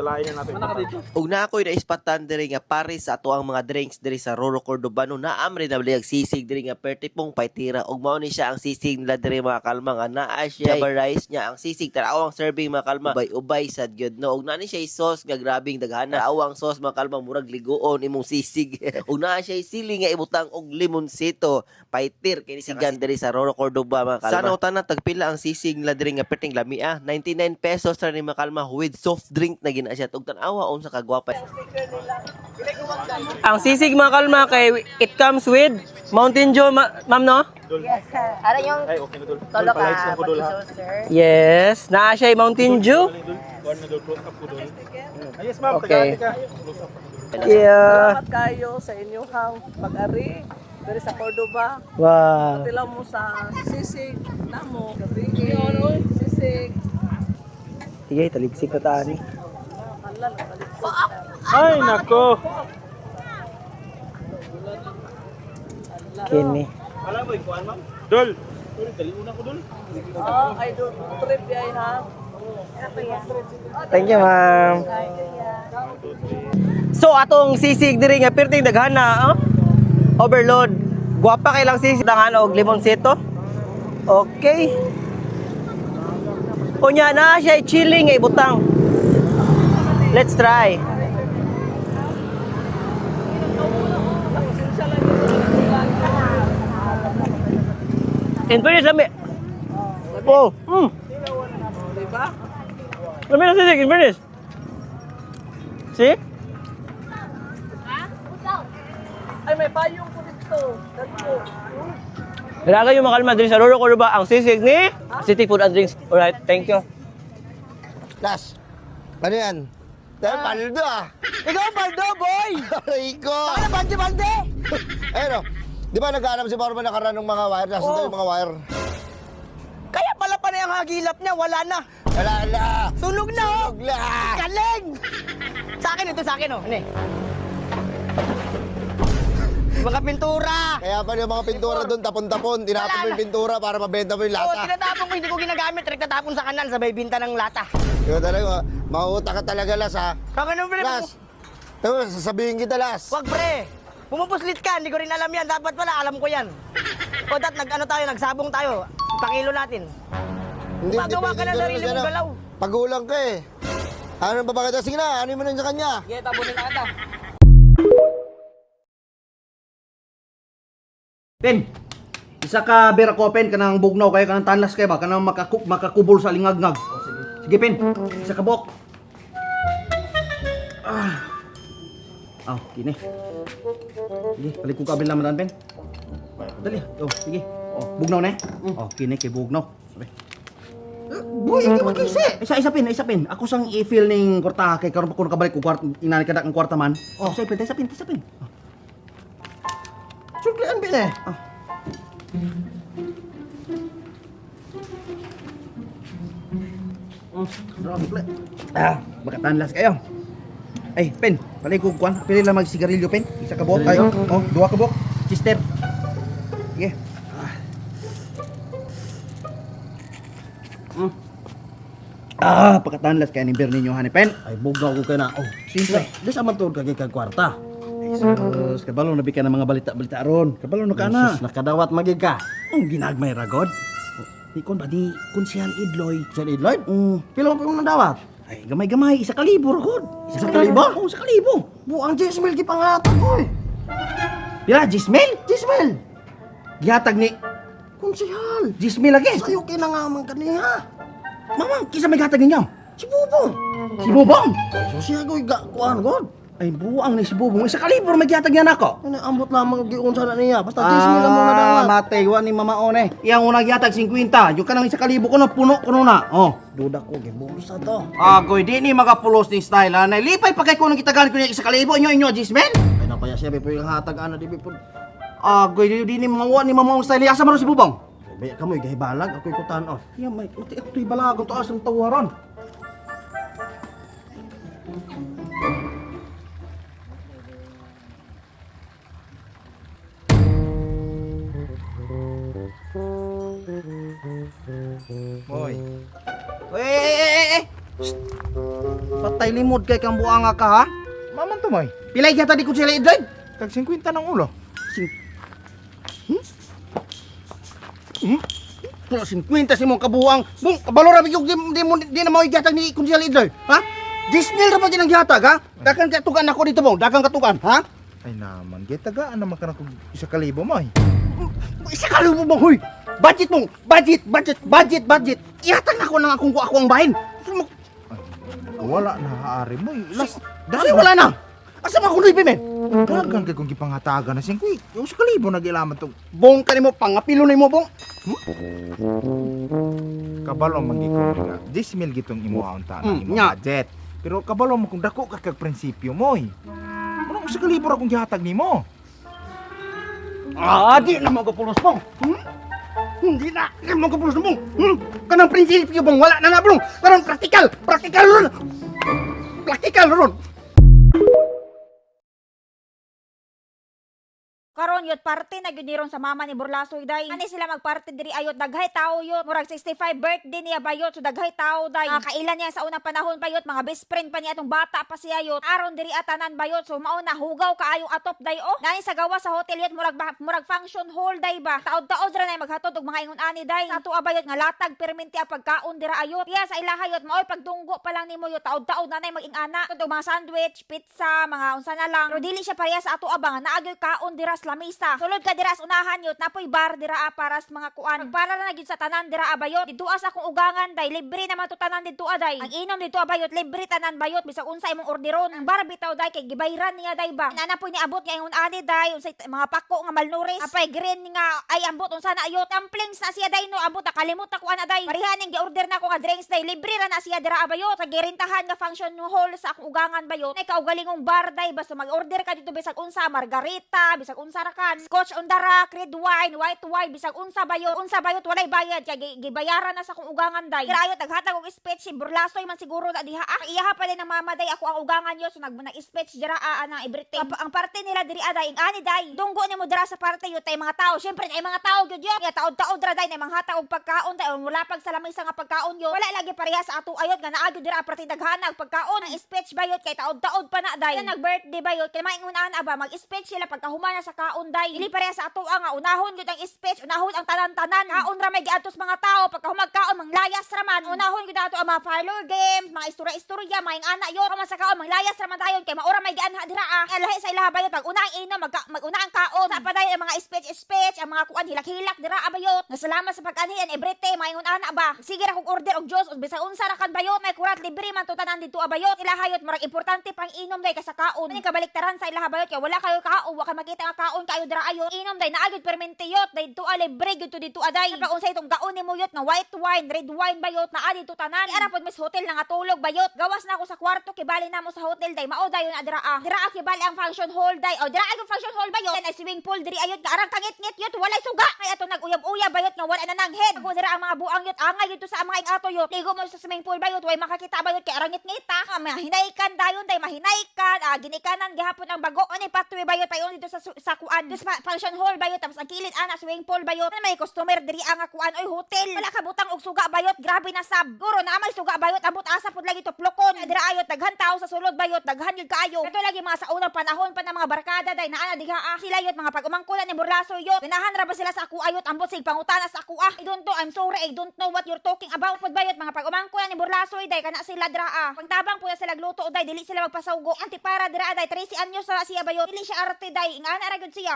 Dalayan na natin. Mana ka dito? Ug na ako'y naispatan diri nga pares sa ato ang mga drinks diri sa Roro Cordobano na amri na baliyag sisig diri nga pertipong paitira ug mao ni siya ang sisig nila diri mga kalma nga naa siya rice niya ang sisig taraw ang serving mga kalma ubay sad gyud no ug naa ni siya sauce nga grabing daghana taraw ang sauce mga kalma murag ligoon imong sisig ug naa siya sili nga ibutang og limonsito paitir kini sigan diri sa Roro Cordoba mga kalma. Sana utana tagpila ang sisig nila diri nga perting lamia 99 pesos ra ni mga kalma with soft drink na gina siya ug tan-awa unsa ka gwapa. Ang sisig mga kalma kay it comes with Mountain Dew, ma'am no? Yes, sir. Ara yung Ay, okay na dul. tolo ka, Palights na po dul ha. pag-iso, sir. Yes, naa siya Mountain Dew. One na dul. Close up po dul. Ay, yes ma'am. Okay. Taga-ati ka. Close up po dul. Yeah. Salamat kayo sa inyong pag-ari dari sa Cordoba. Wow. Tilaw mo sa sisig namo, gabi sisig. Sige, taligsik ko taan. Halal balik. Ay, nako. Kini. Alam mo yung kuhan ma'am? Dul. Dul, dali una ko dul. Ay do trip yay ha. Thank you, ma'am. So atong sisig diri nga perting daghana, overload. Guwapa kay lang sisig daghana og limonsito. Okay. Unya na siya chili nga ibutang. Let's try. In fairness, lami. Oh, Diba? lami na sisig, in fairness. See? Ay may payong po dito. Dito. Nalaga yung mga kalma dito sa Roro Cordoba ang sisig ni City Food and Drinks. Alright, thank you. Las, ano yan? Dahil paldo ah. Ikaw, Baldo, boy! Aray ko. Ano, bande-bande? Ayun o. Di ba nag-aanap si Foreman nakaraan ng mga wire? Nasaan tayo yung mga wire? Kaya pala pa na yung hagilap niya, wala na. Wala na. Sunog na, oh! Wala. Galing! Sa akin, ito sa akin, oh. Ano eh? Mga pintura! Kaya pa yung mga pintura doon, tapon-tapon. Tinapon mo yung pintura para mabenta mo yung Oo, lata. tinatapon ko, hindi ko ginagamit. Nagtatapon sa kanal, sabay binta ng lata. Ikaw talaga, mauuta ka talaga, Las ha. Kaka nung pre, Las, ito, sasabihin kita, Las. wag pre. Pumupuslit ka, hindi ko rin alam yan. Dapat pala, alam ko yan. O dat, nagsabong tayo. Pakilo natin. Gumagawa ka ng sarili mong galaw. Pagulang ka eh. Ano ba bakit? Sige na, ano mo na sa kanya? Sige, tabunin na kita. Pen, isa ka beer ko pen kanang bugnaw kaya kanang tanlas kay ba kanang makakubol sa lingagngag. Sige pen, isa ka bok. Ah. Kini. Sige, balik ko kabil naman pen. Dali. Oh, sige. Oh, bugnaw na. Oh, kini kay bugnaw. Sabi. Boy, hindi magkisi. Isa pen. Ako sang i-feel ning kwarta kay karon pa ko nakabalik ko kwarta inani kada ang kwarta man. Oh, isa pen. Oh. Suklian bin eh. Baka tanlas kayo. Ay, pen, palay ko kuan. Pili lang magsigarilyo, pen. Isa ka buhok kayo. Oh, dua ka buhok. Sister. Sige. Pagkatanlas kaya ni Berninyo, hani, pen. Ay, bugaw ko ka na. Oh, simple. Di sa man tuod kagay kag kwarta. Sus, kabalo na bika ng mga balita-balita ron. Kabalo na ka na. Sus, nakadawat magig ka. Ang ginagmay ragod. Di kon ba di Konsyal Idloy. Sa Lloyd? Pila mo nadawat? Ay, gamay-gamay, isa kalibo ragod. Isa kalibo? Oo, isa kalibo. Buang Jesmel ki pangatag ko eh. Pila, Jismel? Jesmel! Gihatag ni Konsihal! Jismel lagi. Sa'yo kinangaman kaniya. Mamang, kisa may gihatag ninyo? Si Bubong! Si Bubong. So siya ko kuan god. Ay, buang ni si Bubong. Isa kalibo may gihatag niya nako. Ano ambot lamang giun sa na niya. Basta Jesmel lang mo nadawat. matay, wa ni mamaon eh. Iyang unang gihatag 50. Yung kanang isa kalibo ko na puno ko na. Oh. Duda ko gibulsa to. Agoy, di ni magapulos ni style ha. Nailipay pa kay ko nang kitagan ko niya isa kalibo. Inyo, Jismel. Ay napaya siya pero yung hatag ana di po. Agoy, di ni mawa ni mamaong style. Asa man si Bubong? Baya kamoy gahibalag ako ikutan oh. Iya, may mati ako to'y balagon to asang tawaran. Boy. Eh. Patay limod kay kang buanga ka ha? Maman to may. Pilay yata di ko sila idrive. Tag 50 ng ulo. Pula 50 si mong kabuang. Bung, kabalo rabi yung di na mo igatag ni kung sila idrive. Ha? 10,000 ra pa din ang gihatag ha? Dakan katugan ako dito bong. Dakan katugan ha? Ay naman, gay tagaan naman ka na kung 1,000 may. Isa ka mo bang huy? Budget mong, budget. Ihatag na ako ng akong ang bahin. Wala na haari mo. Last, Dali wala na. Asa mo ako luipi men? dagan kay kung gipangatagan na 5. Yung 1,000 nagilaman tong Bong ka nimo pangapilo nimo bong. kabalo man gikon nga. 10,000 gitong imuhaon ta ng imong nya. budget. Pero kabalo mo kung dako ka kag prinsipyo mo. Anong 1,000 ra kung gihatag nimo? Di na magapulos bong. Hindi na magapulos bong. Kanang prinsipyo bong wala na bong. Karon praktikal ron. Praktikal ron. Karon yun, parte na yun niron sa mama ni Burlasoy, day. Ani sila magparte diri ayot, daghay tao yun. Murag 65 birthday niya bayot, so daghay tao, day. Kailan niya sa unang panahon bayot, mga best friend pa niya atong bata pa siya yot. Aron diri atanan bayot, so mauna hugaw kaayong atop, day, oh. Nani sa gawa sa hotel yot, murag function hall, day ba. Taod-taod ra na maghatod og mga ingon ani, day. Sa ato abayot nga latag perminti ang pagkaon dira ayot. Iya sa ilaha yot, maoy pagdunggo pa lang nimo yot, taod-taod na maging-ana. Tud mga sandwich, pizza, mga unsa na lang. Pero dili siya pareha sa ato abang nga naagyoy kaon dira sa lamisa. Sulod ka dira sa unahan yot, napoy bar dira para sa mga kuan. Para na gyud sa tanan dira abayot. Dito sa akong ugangan, day, libre naman to tanan dito day. Ang inom dito abayot, libre tanan bayot bisag unsa imong orderon. Ang bar bitaw day kay gibayran niya day ba. Nanapoy ni abot nga ingon ani day, unsay mga pako nga malnourished. Apay green nga ay ambot unsa na ayot. Dumplings na siya day no, ambot na kalimot ako ana day. Parihan ning gi-order na ko nga drinks day, libre ra na siya dira abayot. Sa girintahan nga function hall sa akong ugangan bayot. Nay kaugalingong bar day, basta mag-order ka dito bisag unsa, margarita, bisag unsa ra kan, scotch on the rock, red wine, white wine, bisag unsa bayot walay bayad kay gibayaran na sa akong ugangan day. Dira ayot naghatag og speech si Burlasoy man siguro na diha. Iyaha pa din ng mama day ako ang ugangan yo, so nag-speech dira anang everything. Ang parte nila diri aday, ang ani day. Dunggo nimo dira sa parte yo tay mga tao. Syempre ay mga tao gyud yo. Taod-taod ra day na manghatag og pagkaon day, wala pag sa lamesa nga pagkaon yo. Wala lagi pareha sa ato ayot nga naa gyud dira parte daghanag pagkaon. Ang speech bayot kay taod-taod pa na day. Nag-birthday bayot kay maingunan aba mag-speech sila pagkahuman sa kaon day. Dili pareha sa ato nga unahon gyud ang speech, unahon ang tanan-tanan. Kaon ra may giadtos mga tao pagka humagkaon manglayas ra man. Unahon gyud ato ang mga parlor games, mga istorya-istorya, mga ana yo ra man sa kaon manglayas ra man dayon kay maura may gianha dira lahi sa ilaha bayot pag unang inom mag-una ang kaon. Sa paday ang mga speech, ang mga kuan hilak-hilak dira abayot. Nasalamat sa pag-ani and everything mga ingon ana ba. Sige ra kog order og juice bisag unsa ra kan bayot, may kurat libre man to tanan dito abayot. Ilahayot murag importante pang inom day ka sa kaon. Ani kabaliktaran sa ilaha bayot kay wala kayo kaon, wa ka makita nga kaon kayo dira ayot. Inom day naagid permentiyot day to libre gyud to dito aday. Pag unsay itong kaon nimo yot nga white wine, red wine bayot na adi to tanan. Ara pod mas hotel na nga tulog bayot. Gawas na ako sa kwarto kibali na mo sa hotel day. Mao dayon adira Dira kibali ang function hall day. O dira ang function hall bayot. Ay swimming pool diri ayot nga arang kangit-ngit yot walay suga. Ay ato nag-uyab-uyab bayot nga wala na nang head. Ako dira ang mga buang yot angay yot sa mga ingato yot. Ligo mo sa swimming pool bayot way makakita bayot kay arang ngit-ngita. Mahinaykan dayon day mahinaykan. Ginikanan gihapon ang bago. Ani patuloy bayot payon dito sa kuan. Sa function hall bayot tapos ang kilid ana swimming pool bayot. May customer diri ang kuan oy hotel. Wala ka butang og suga bayot. Grabe na sab. Guro na may suga bayot abot asa pud lagi to plokon. Dira ayot daghan tao sa sulod bayot daghan gyud kaayo. Ito lagi mga sa unang panahon pa ng mga barkada day naa diha sila yot mga pag-umangkulan ni Burlasoy yot. Pinahan ra ba sila sa ako ayot ambot sig pangutana sa ako I don't know, I'm sorry, I don't know what you're talking about. Pud bayot mga pag-umangkulan ni Burlasoy day kana sila dira pagtabang pud sila gluto day dili sila magpasawgo. Antipara dira day 13 anyos ra siya bayot. Dili siya arte day ingana ra gyud siya.